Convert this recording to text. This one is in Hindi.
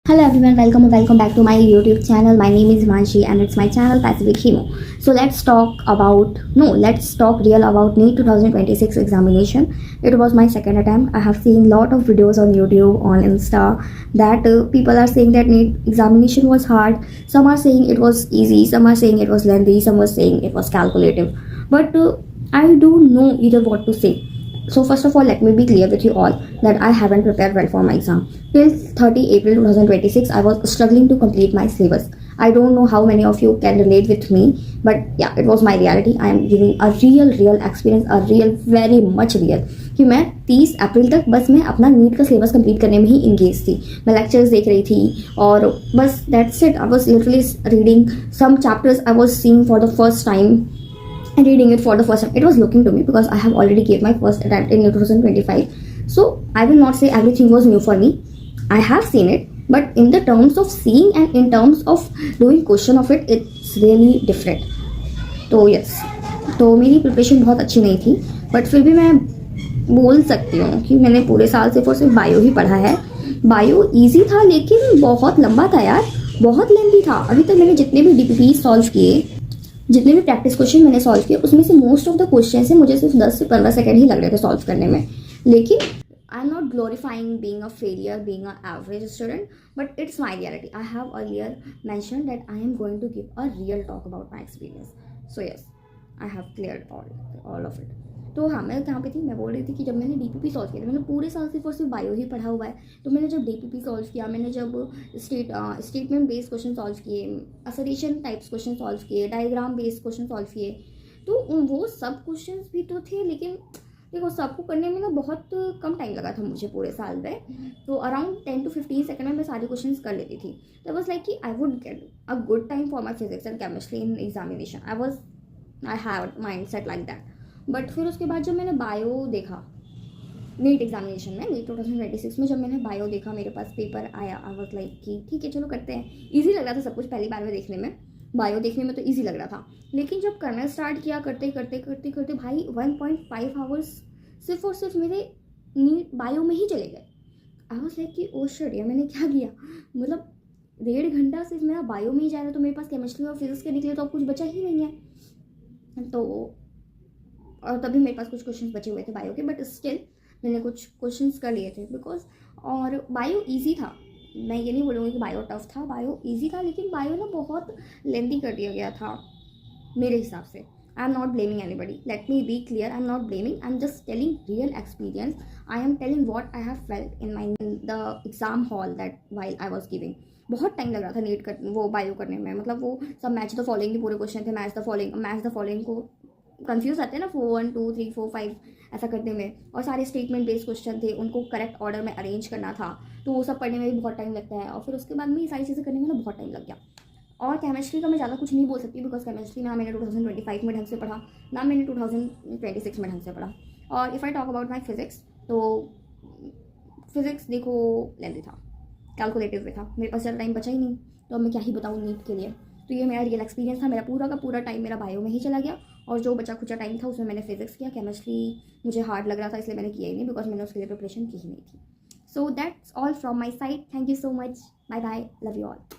Hello everyone, welcome back to my YouTube channel. My name is Manshi and it's my channel Pacific Hemo. So let's talk real about NEET 2026 examination. It was my second attempt. I have seen lot of videos on YouTube, on Insta that people are saying that NEET examination was hard. Some are saying it was easy, some are saying it was lengthy, some were saying it was calculative. But I don't know either what to say. So first of all, let me be clear with you all that I haven't prepared well for my exam. Till 30 April 2026, I was struggling to complete my syllabus. I don't know how many of you can relate with me, but yeah, it was my reality. I am giving a real experience, a real, very much real. कि मैं 30 अप्रैल तक बस मैं अपना नीट का सिलेबस कंप्लीट करने में ही इंगेज थी. मैं लेक्चर्स देख रही थी और बस that's it. I was literally reading some chapters. I was seeing for the first time, reading it for the first time. It was looking to me because I have already gave my first attempt in 2025. So I will not say everything was new for me. I have seen it, but in the terms of seeing and in terms of doing question of it, it's really different. तो yes, तो मेरी प्रिपरेशन बहुत अच्छी नहीं थी, बट फिर भी मैं बोल सकती हूँ कि मैंने पूरे साल सिर्फ और सिर्फ बायो ही पढ़ा है. बायो ईजी था लेकिन बहुत लंबा था यार, बहुत लेंथी था. अभी तक मैंने जितने भी डीपीपी सॉल्व किए, जितने भी प्रैक्टिस क्वेश्चन मैंने सॉल्व किए, उसमें से मोस्ट ऑफ द क्वेश्चन से मुझे सिर्फ 10 से 15 सेकंड ही लग रहे थे सॉल्व करने में. लेकिन I am not glorifying being a failure, being a average student, but it's my reality. I have earlier mention that I am going to give a real talk about my experience. So yes, I have cleared all of it. तो हाँ, मैं कहाँ पे थी, मैं बोल रही थी कि जब मैंने डीपीपी सॉल्व किया था, मैंने पूरे साल सिर्फ और सिर्फ बायो ही पढ़ा हुआ है. तो मैंने जब डीपीपी सॉल्व किया, मैंने जब स्टेटमेंट बेस्ड क्वेश्चन सॉल्व किए, असोसिएशन टाइप्स क्वेश्चन सॉल्व किए, डायग्राम बेस्ड क्वेश्चन सॉल्व किए, तो वो सब क्वेश्चन भी तो थे. लेकिन देखो, सबको करने में ना बहुत कम टाइम लगा था मुझे पूरे साल में. तो अराउंड 10 to 15 सेकंड में मैं सारे क्वेश्चन कर लेती थी. तो वाज लाइक कि I would get a good time for my physics and chemistry in examination. I have mind set like that. But फिर उसके बाद जब मैंने बायो देखा नीट एग्जामिनेशन में, नीट 2026 में जब मैंने बायो देखा, मेरे पास पेपर आया, आई वाज लाइक कि ठीक है चलो करते हैं. ईजी लग रहा था सब कुछ पहली बार में देखने में, बायो देखने में तो ईजी लग रहा था. लेकिन जब करना स्टार्ट किया, करते करते भाई 1.5 आवर्स सिर्फ और सिर्फ मेरे नीट बायो में ही चले गए. आई वाज लाइक कि ओ शिट, यार मैंने क्या किया. मतलब 1.5 घंटा सिर्फ मेरा बायो में ही जा रहा है. तो मेरे पास केमिस्ट्री और फिजिक्स के निकले तो अब कुछ बचा ही नहीं है. तो और तभी मेरे पास कुछ क्वेश्चंस बचे हुए थे बायो के, बट स्टिल मैंने कुछ क्वेश्चंस कर लिए थे बिकॉज. और बायो इजी था, मैं ये नहीं बोलूँगी कि बायो टफ था. बायो इजी था, लेकिन बायो ना बहुत लेंथी कर दिया गया था मेरे हिसाब से. I am not blaming anybody, let me be clear. I am not blaming, I am just telling real experience. I am telling what I have felt in my the exam hall that while I was giving. बहुत टाइम लग रहा था नीट कर वो बायो करने में. मतलब वो सब मैच द फॉलोइंग के पूरे क्वेश्चन थे. मैच द फॉलोइंग को कंफ्यूज आते हैं ना, 4 1 2 3 4 5 ऐसा करने में. और सारे स्टेटमेंट बेस्ड क्वेश्चन थे, उनको करेक्ट ऑर्डर में अरेंज करना था. तो वो सब पढ़ने में भी बहुत टाइम लगता है. और फिर उसके बाद में ये सारी चीज़ें करने में ना बहुत टाइम लग गया. और केमिस्ट्री का मैं ज़्यादा कुछ नहीं बोल सकती बिकॉज केमिस्ट्री ना मैंने 2025 में ढंग से पढ़ा, ना मैंने 2026 में ढंग से पढ़ा. और if I talk about my physics, तो फिजिक्स देखो लेंथी था, कैलकुलेटिव भी था. मेरे पास ज़्यादा टाइम बचा ही नहीं, तो अब मैं क्या ही बताऊँ नीट के लिए. तो ये मेरा रियल एक्सपीरियंस था. मेरा पूरा का पूरा टाइम मेरा बायो में ही चला गया. और जो बचा खुचा टाइम था उसमें मैंने फिजिक्स किया. केमिस्ट्री मुझे हार्ड लग रहा था, इसलिए मैंने किया ही नहीं बिकॉज मैंने उसके लिए प्रिपरेशन की ही नहीं थी. So that's all from my side. Thank you so much. Bye bye. Love you all.